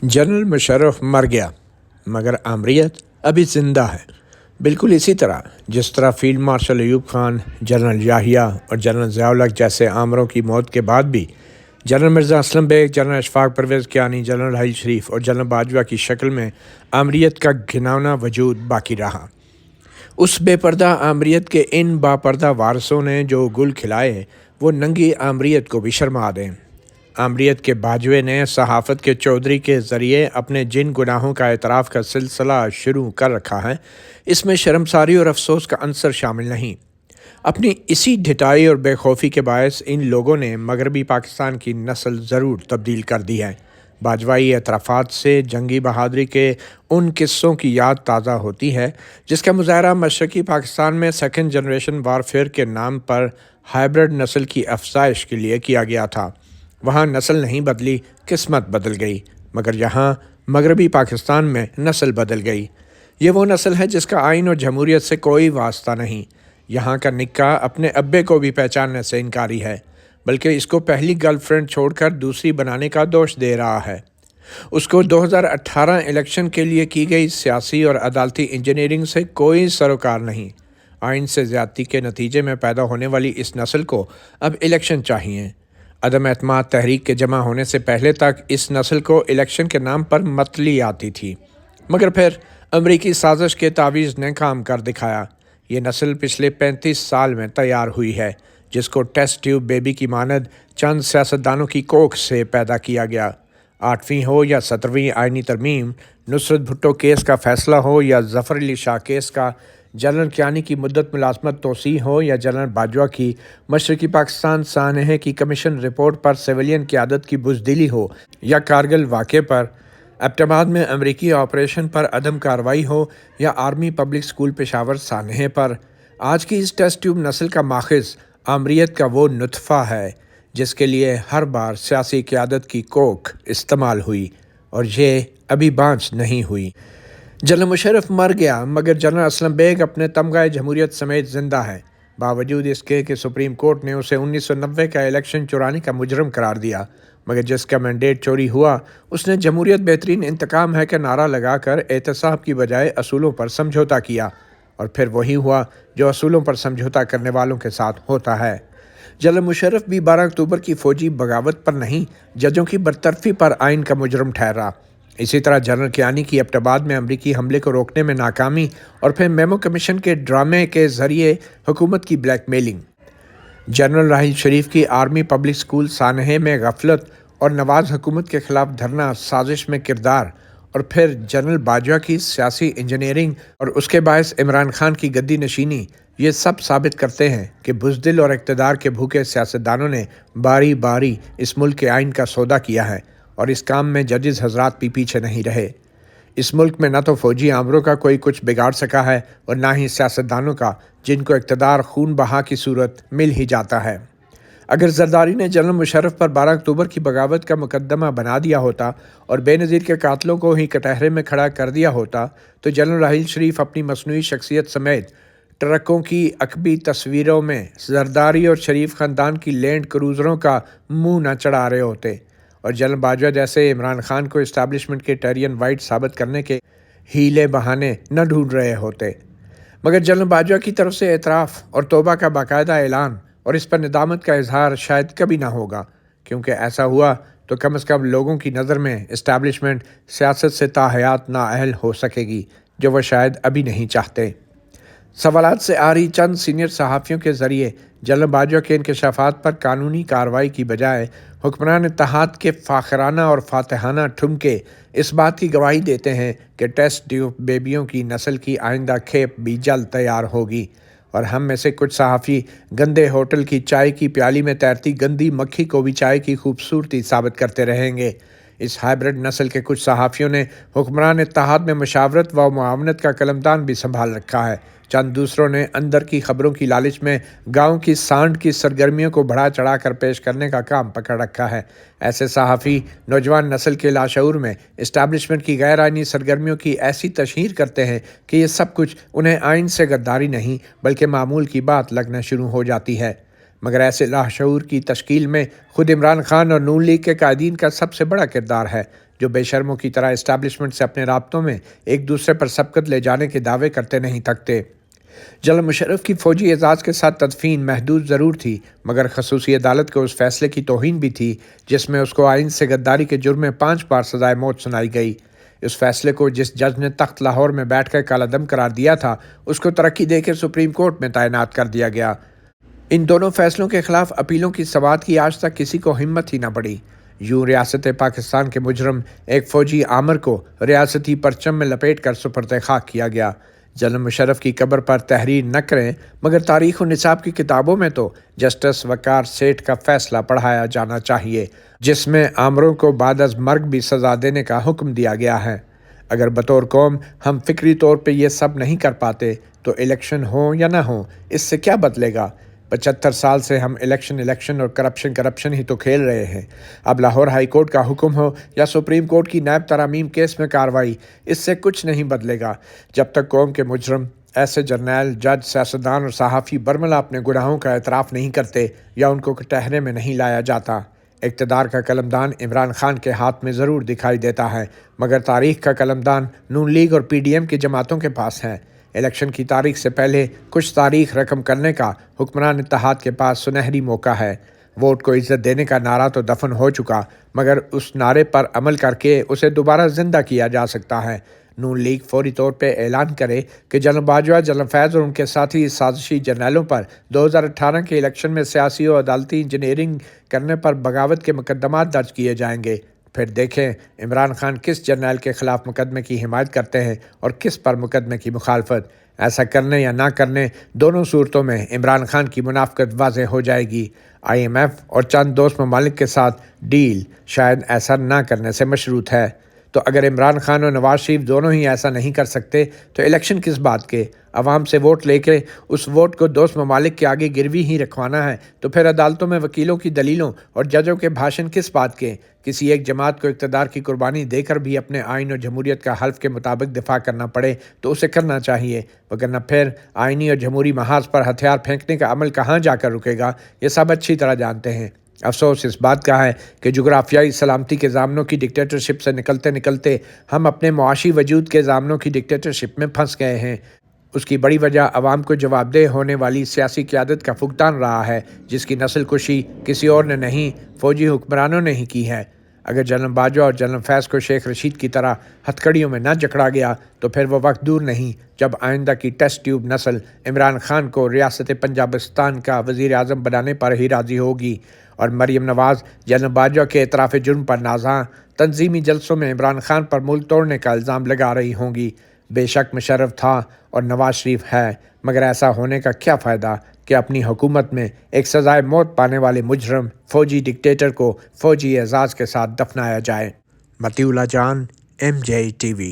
General Musharraf مر گیا مگر آمریت ابھی زندہ ہے، بالکل اسی طرح جس طرح field marshal Ayub Khan, general Yahya اور جنرل ضیاء الحق جیسے آمروں کی موت کے بعد بھی general Mirza Aslam Beg, general Ashfaq Parvez Kayani, general Raheel Sharif اور جنرل باجوہ کی شکل میں آمریت کا گھناؤنا وجود باقی رہا۔ اس بے پردہ آمریت کے ان باپردہ وارثوں نے جو گل کھلائے وہ ننگی آمریت کو بھی شرما دیں۔ آمریت کے باجوے نے صحافت کے چودھری کے ذریعے اپنے جن گناہوں کا اعتراف کا سلسلہ شروع کر رکھا ہے، اس میں شرمساری اور افسوس کا عنصر شامل نہیں۔ اپنی اسی ڈھٹائی اور بے خوفی کے باعث ان لوگوں نے مغربی پاکستان کی نسل ضرور تبدیل کر دی ہے۔ باجوائی اعترافات سے جنگی بہادری کے ان قصوں کی یاد تازہ ہوتی ہے جس کا مظاہرہ مشرقی پاکستان میں سیکنڈ جنریشن وارفیئر کے نام پر ہائبرڈ نسل کی افزائش کے لیے کیا گیا تھا۔ وہاں نسل نہیں بدلی، قسمت بدل گئی، مگر یہاں مغربی پاکستان میں نسل بدل گئی۔ یہ وہ نسل ہے جس کا آئین اور جمہوریت سے کوئی واسطہ نہیں۔ یہاں کا نکا اپنے ابے کو بھی پہچاننے سے انکاری ہے، بلکہ اس کو پہلی گرل فرینڈ چھوڑ کر دوسری بنانے کا دوش دے رہا ہے۔ اس کو 2018 الیکشن کے لیے کی گئی سیاسی اور عدالتی انجینئرنگ سے کوئی سروکار نہیں۔ آئین سے زیادتی کے نتیجے میں پیدا ہونے والی اس نسل کو اب الیکشن چاہیے۔ عدم اعتماد تحریک کے جمع ہونے سے پہلے تک اس نسل کو الیکشن کے نام پر متلی آتی تھی، مگر پھر امریکی سازش کے تعویذ نے کام کر دکھایا۔ یہ نسل پچھلے 35 سال میں تیار ہوئی ہے، جس کو ٹیسٹ ٹیوب بیبی کی مانند چند سیاستدانوں کی کوکھ سے پیدا کیا گیا۔ 8ویں ہو یا 17ویں آئینی ترمیم، نصرت بھٹو کیس کا فیصلہ ہو یا ظفر علی شاہ کیس کا، جنرل کیانی کی مدت ملازمت توسیع ہو یا جنرل باجوہ کی مشرقی پاکستان سانحے کی کمیشن رپورٹ پر سویلین قیادت کی بزدلی ہو یا کارگل واقعے پر، ایبٹ میں امریکی آپریشن پر عدم کارروائی ہو یا آرمی پبلک اسکول پشاور سانحے پر، آج کی اس ٹیسٹ ٹیوب نسل کا ماخذ آمریت کا وہ نطفہ ہے جس کے لیے ہر بار سیاسی قیادت کی کوکھ استعمال ہوئی اور یہ ابھی بانچ نہیں ہوئی۔ جنرل مشرف مر گیا مگر جنرل اسلم بیگ اپنے تمغہ جمہوریت سمیت زندہ ہے، باوجود اس کے کہ سپریم کورٹ نے اسے 1990 کا الیکشن چرانے کا مجرم قرار دیا، مگر جس کا مینڈیٹ چوری ہوا اس نے جمہوریت بہترین انتقام ہے کہ نعرہ لگا کر احتساب کی بجائے اصولوں پر سمجھوتا کیا، اور پھر وہی ہوا جو اصولوں پر سمجھوتا کرنے والوں کے ساتھ ہوتا ہے۔ جنرل مشرف بھی 12 اکتوبر کی فوجی بغاوت پر نہیں، ججوں کی برطرفی پر آئین کا مجرم ٹھہرا۔ اسی طرح جنرل کیانی کی ایبٹ میں امریکی حملے کو روکنے میں ناکامی اور پھر میمو کمیشن کے ڈرامے کے ذریعے حکومت کی بلیک میلنگ، جنرل راحیل شریف کی آرمی پبلک اسکول سانحے میں غفلت اور نواز حکومت کے خلاف دھرنا سازش میں کردار، اور پھر جنرل باجوہ کی سیاسی انجینئرنگ اور اس کے باعث عمران خان کی گدی نشینی، یہ سب ثابت کرتے ہیں کہ بزدل اور اقتدار کے بھوکے سیاستدانوں نے باری باری اس ملک کے آئین کا سودا کیا ہے، اور اس کام میں ججز حضرات بھی پیچھے نہیں رہے۔ اس ملک میں نہ تو فوجی آمروں کا کوئی کچھ بگاڑ سکا ہے اور نہ ہی سیاستدانوں کا، جن کو اقتدار خون بہا کی صورت مل ہی جاتا ہے۔ اگر زرداری نے جنرل مشرف پر 12 اکتوبر کی بغاوت کا مقدمہ بنا دیا ہوتا اور بے نظیر کے قاتلوں کو ہی کٹہرے میں کھڑا کر دیا ہوتا تو جنرل راحیل شریف اپنی مصنوعی شخصیت سمیت ٹرکوں کی عقبی تصویروں میں زرداری اور شریف خاندان کی لینڈ کروزروں کا منہ نہ چڑھا رہے ہوتے، اور جنرل باجوہ جیسے عمران خان کو اسٹیبلشمنٹ کے ٹیرین وائٹ ثابت کرنے کے ہیلے بہانے نہ ڈھونڈ رہے ہوتے۔ مگر جنرل باجوہ کی طرف سے اعتراف اور توبہ کا باقاعدہ اعلان اور اس پر ندامت کا اظہار شاید کبھی نہ ہوگا، کیونکہ ایسا ہوا تو کم از کم لوگوں کی نظر میں اسٹیبلشمنٹ سیاست سے تاحیات نااہل ہو سکے گی، جو وہ شاید ابھی نہیں چاہتے۔ سوالات سے آ رہی چند سینئر صحافیوں کے ذریعے جنرل باجوہ کے انکشافات پر قانونی کارروائی کی بجائے حکمران اتحاد کے فاخرانہ اور فاتحانہ ٹھمکے اس بات کی گواہی دیتے ہیں کہ ٹیسٹ ٹیوب بیبیوں کی نسل کی آئندہ کھیپ بھی جلد تیار ہوگی، اور ہم میں سے کچھ صحافی گندے ہوٹل کی چائے کی پیالی میں تیرتی گندی مکھی کو بھی چائے کی خوبصورتی ثابت کرتے رہیں گے۔ اس ہائبرڈ نسل کے کچھ صحافیوں نے حکمران اتحاد میں مشاورت و معاونت کا قلمدان بھی سنبھال رکھا ہے، چند دوسروں نے اندر کی خبروں کی لالچ میں گاؤں کی سانڈ کی سرگرمیوں کو بڑھا چڑھا کر پیش کرنے کا کام پکڑ رکھا ہے۔ ایسے صحافی نوجوان نسل کے لاشعور میں اسٹیبلشمنٹ کی غیر آئینی سرگرمیوں کی ایسی تشہیر کرتے ہیں کہ یہ سب کچھ انہیں آئین سے غداری نہیں بلکہ معمول کی بات لگنا شروع ہو جاتی ہے۔ مگر ایسے لاشعور کی تشکیل میں خود عمران خان اور نون لیگ کے قائدین کا سب سے بڑا کردار ہے، جو بے شرموں کی طرح اسٹیبلشمنٹ سے اپنے رابطوں میں ایک دوسرے پر سبقت لے جانے کے دعوے کرتے نہیں تھکتے۔ جنرل مشرف کی فوجی اعزاز کے ساتھ تدفین محدود ضرور تھی، مگر خصوصی عدالت کو اس فیصلے کی توہین بھی تھی جس میں اس کو آئین سے غداری کے جرم میں 5 بار سزائے موت سنائی گئی۔ اس فیصلے کو جس جج نے تخت لاہور میں بیٹھ کر کالعدم قرار دیا تھا، اس کو ترقی دے کے سپریم کورٹ میں تعینات کر دیا گیا۔ ان دونوں فیصلوں کے خلاف اپیلوں کی سماعت کی آج تک کسی کو ہمت ہی نہ پڑی۔ یوں ریاست پاکستان کے مجرم ایک فوجی آمر کو ریاستی پرچم میں لپیٹ کر سپرد خاک کیا گیا۔ جنرل مشرف کی قبر پر تحریر نہ کریں، مگر تاریخ و نصاب کی کتابوں میں تو جسٹس وقار سیٹھ کا فیصلہ پڑھایا جانا چاہیے، جس میں آمروں کو بعد از مرگ بھی سزا دینے کا حکم دیا گیا ہے۔ اگر بطور قوم ہم فکری طور پہ یہ سب نہیں کر پاتے تو الیکشن ہوں یا نہ ہوں، اس سے کیا بدلے گا؟ 75 سال سے ہم الیکشن اور کرپشن ہی تو کھیل رہے ہیں۔ اب لاہور ہائی کورٹ کا حکم ہو یا سپریم کورٹ کی نیب ترامیم کیس میں کارروائی، اس سے کچھ نہیں بدلے گا جب تک قوم کے مجرم ایسے جرنیل، جج، سیاستدان اور صحافی برملا اپنے گناہوں کا اعتراف نہیں کرتے یا ان کو کٹہرے میں نہیں لایا جاتا۔ اقتدار کا قلمدان عمران خان کے ہاتھ میں ضرور دکھائی دیتا ہے، مگر تاریخ کا قلمدان نون لیگ اور پی ڈی ایم کی جماعتوں کے پاس ہے۔ الیکشن کی تاریخ سے پہلے کچھ تاریخ رقم کرنے کا حکمران اتحاد کے پاس سنہری موقع ہے۔ ووٹ کو عزت دینے کا نعرہ تو دفن ہو چکا، مگر اس نعرے پر عمل کر کے اسے دوبارہ زندہ کیا جا سکتا ہے۔ نون لیگ فوری طور پہ اعلان کرے کہ جنرل باجوہ، جنرل فیض اور ان کے ساتھی سازشی جرنیلوں پر 2018 کے الیکشن میں سیاسی و عدالتی انجینئرنگ کرنے پر بغاوت کے مقدمات درج کیے جائیں گے۔ پھر دیکھیں عمران خان کس جرنیل کے خلاف مقدمے کی حمایت کرتے ہیں اور کس پر مقدمے کی مخالفت۔ ایسا کرنے یا نہ کرنے، دونوں صورتوں میں عمران خان کی منافقت واضح ہو جائے گی۔ IMF اور چند دوست ممالک کے ساتھ ڈیل شاید ایسا نہ کرنے سے مشروط ہے۔ تو اگر عمران خان اور نواز شریف دونوں ہی ایسا نہیں کر سکتے تو الیکشن کس بات کے؟ عوام سے ووٹ لے کے اس ووٹ کو دوست ممالک کے آگے گروی ہی رکھوانا ہے تو پھر عدالتوں میں وکیلوں کی دلیلوں اور ججوں کے بھاشن کس بات کے؟ کسی ایک جماعت کو اقتدار کی قربانی دے کر بھی اپنے آئین اور جمہوریت کا حلف کے مطابق دفاع کرنا پڑے تو اسے کرنا چاہیے، وگرنہ پھر آئینی اور جمہوری محاذ پر ہتھیار پھینکنے کا عمل کہاں جا کر رکے گا، یہ سب اچھی طرح جانتے ہیں۔ افسوس اس بات کا ہے کہ جغرافیائی سلامتی کے ضامنوں کی ڈکٹیٹرشپ سے نکلتے نکلتے ہم اپنے معاشی وجود کے ضامنوں کی ڈکٹیٹرشپ میں پھنس گئے ہیں۔ اس کی بڑی وجہ عوام کو جواب دہ ہونے والی سیاسی قیادت کا فقدان رہا ہے، جس کی نسل کشی کسی اور نے نہیں، فوجی حکمرانوں نے ہی کی ہے۔ اگر جنرل باجوہ اور جنرل فیض کو شیخ رشید کی طرح ہتھکڑیوں میں نہ جکڑا گیا تو پھر وہ وقت دور نہیں جب آئندہ کی ٹیسٹ ٹیوب نسل عمران خان کو ریاست پنجابستان کا وزیر اعظم بنانے پر ہی راضی ہوگی، اور مریم نواز جنرل باجوہ کے اعتراف جرم پر نازاں تنظیمی جلسوں میں عمران خان پر ملک توڑنے کا الزام لگا رہی ہوں گی۔ بے شک مشرف تھا اور نواز شریف ہے، مگر ایسا ہونے کا کیا فائدہ کہ اپنی حکومت میں ایک سزائے موت پانے والے مجرم فوجی ڈکٹیٹر کو فوجی اعزاز کے ساتھ دفنایا جائے۔ مطیع اللہ جان، MJ TV۔